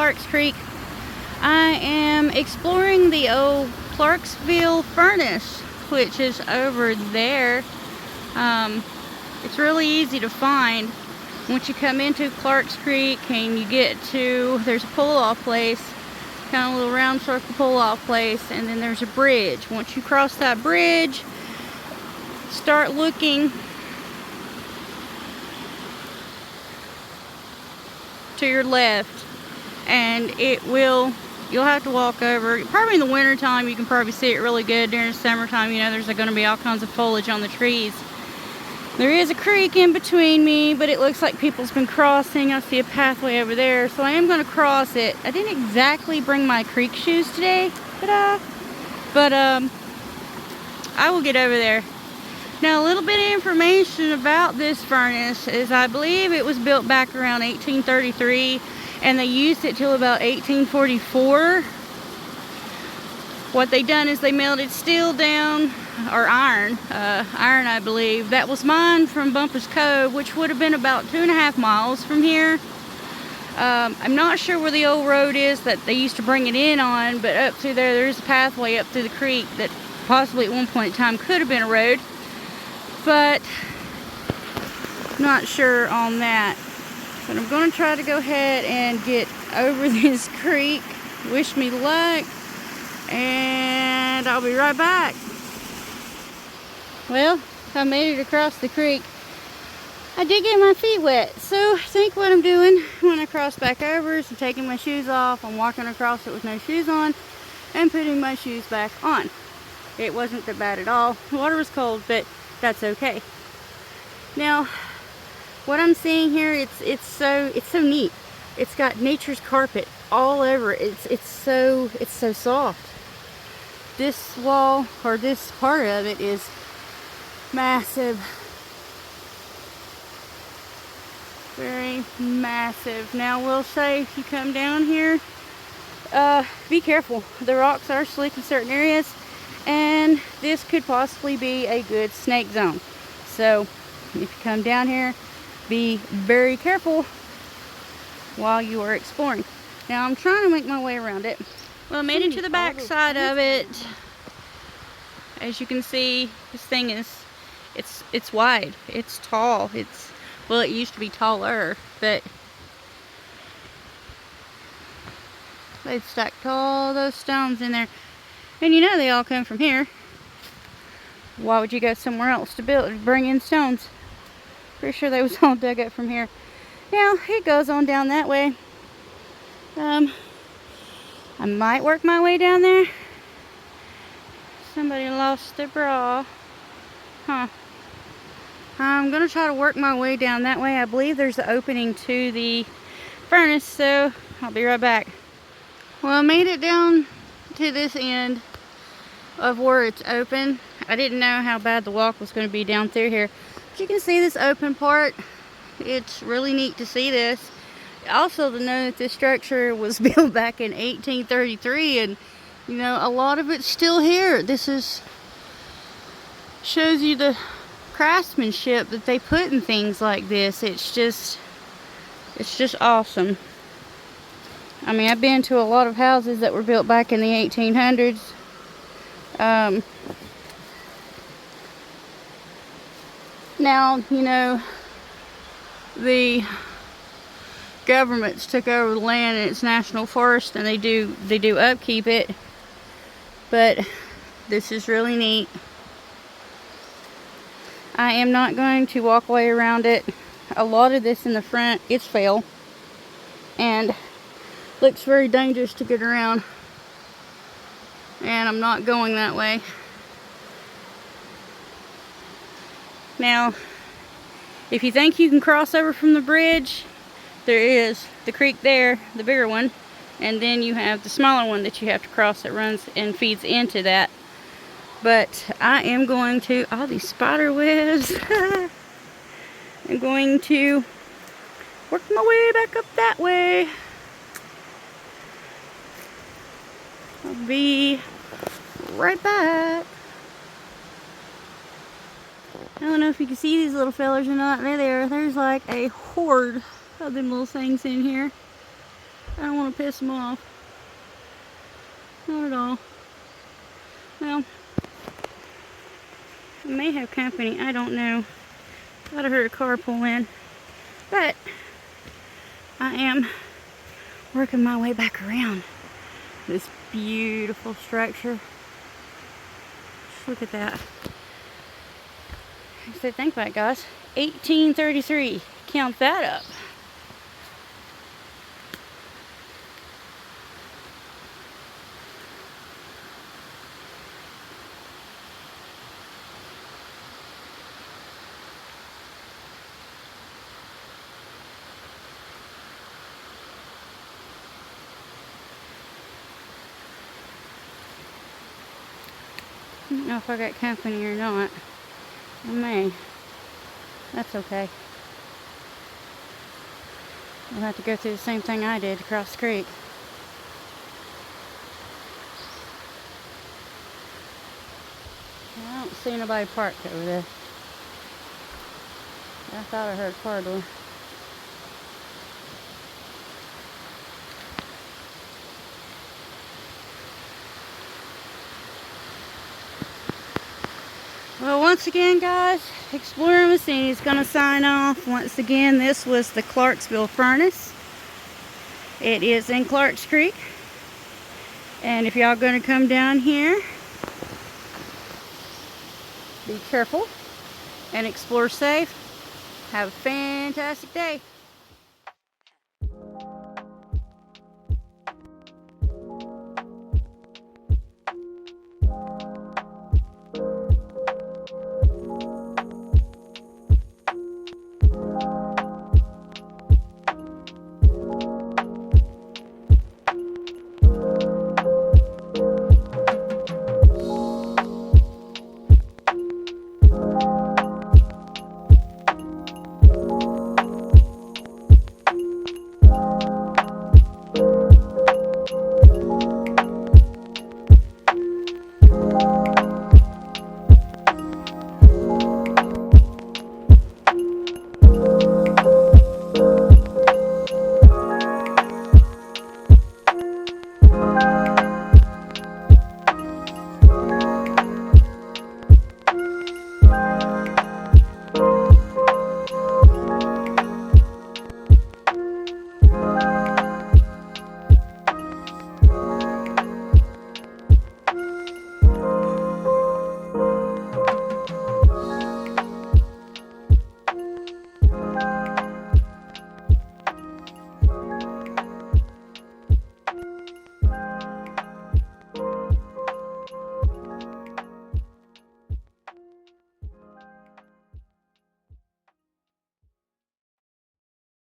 Clarks Creek. I am exploring the old Clarksville Furnace, which is over there. It's really easy to find. Once you come into Clarks Creek and you get to, there's a pull-off place, kind of a little round circle pull-off place, and then there's a bridge. Once you cross that bridge, start looking to your left, and you'll have to walk over. Probably in the winter time you can probably see it really good. During the summertime, you know, there's going to be all kinds of foliage on the trees. There is a creek in between me, but it looks like people's been crossing. I see a pathway over there, so I am going to cross it. I didn't exactly bring my creek shoes today, but I will get over there. Now, a little bit of information about this furnace is I believe it was built back around 1833, and they used it till about 1844. What they done is they melted steel down, or iron I believe. That was mined from Bumpus Cove, which would have been about 2.5 miles from here. I'm not sure where the old road is that they used to bring it in on, but up through there's a pathway up through the creek that possibly at one point in time could have been a road, but not sure on that. But I'm going to try to go ahead and get over this creek. Wish me luck, and I'll be right back. Well, I made it across the creek. I did get my feet wet, so I think what I'm doing when I cross back over is I'm taking my shoes off. I'm walking across it with no shoes on and putting my shoes back on. It wasn't that bad at all. The water was cold, but that's okay. Now, what I'm seeing here, it's so neat. It's got nature's carpet all over. It's so soft. This wall, or this part of it, is massive. Very massive. Now, we'll say if you come down here, be careful. The rocks are slick in certain areas, and this could possibly be a good snake zone. So if you come down here, be very careful while you are exploring. Now, I'm trying to make my way around it. Well, I made it to the back side of it. As you can see, this thing is, it's wide, it's tall, well, it used to be taller, but they've stacked all those stones in there, and you know they all come from here. Why would you go somewhere else to bring in stones? Pretty sure they was all dug up from here. Now it goes on down that way. I might work my way down there. Somebody lost their bra. Huh. I'm going to try to work my way down that way. I believe there's an opening to the furnace, so I'll be right back. Well, I made it down to this end of where it's open. I didn't know how bad the walk was going to be down through here. But you can see this open part. It's really neat to see this. Also to know that this structure was built back in 1833, and you know, a lot of it's still here. Shows you the craftsmanship that they put in things like this. It's just awesome. I mean, I've been to a lot of houses that were built back in the 1800s. Now, you know, the governments took over the land and it's national forest, and they do upkeep it, but this is really neat. I am not going to walk away around it. A lot of this in the front, it's fail, and looks very dangerous to get around, and I'm not going that way. Now, if you think you can cross over from the bridge, there is the creek there, the bigger one, and then you have the smaller one that you have to cross that runs and feeds into that. But I am going to, all these spider webs, I'm going to work my way back up that way. I'll be right back. I don't know if you can see these little fellers or not. There they are. There's like a horde of them little things in here. I don't want to piss them off. Not at all. Well, I may have company. I don't know. Thought I heard a car pull in. But I am working my way back around this beautiful structure. Just look at that. So think about it, guys. 1833. Count that up. I don't know if I got company or not. I may. That's okay. We'll have to go through the same thing I did to cross the creek. I don't see nobody parked over there. I thought I heard a car door. Well, once again, guys, Explorer Machine is going to sign off. Once again, this was the Clarksville Furnace. It is in Clarks Creek. And if y'all going to come down here, be careful and explore safe. Have a fantastic day.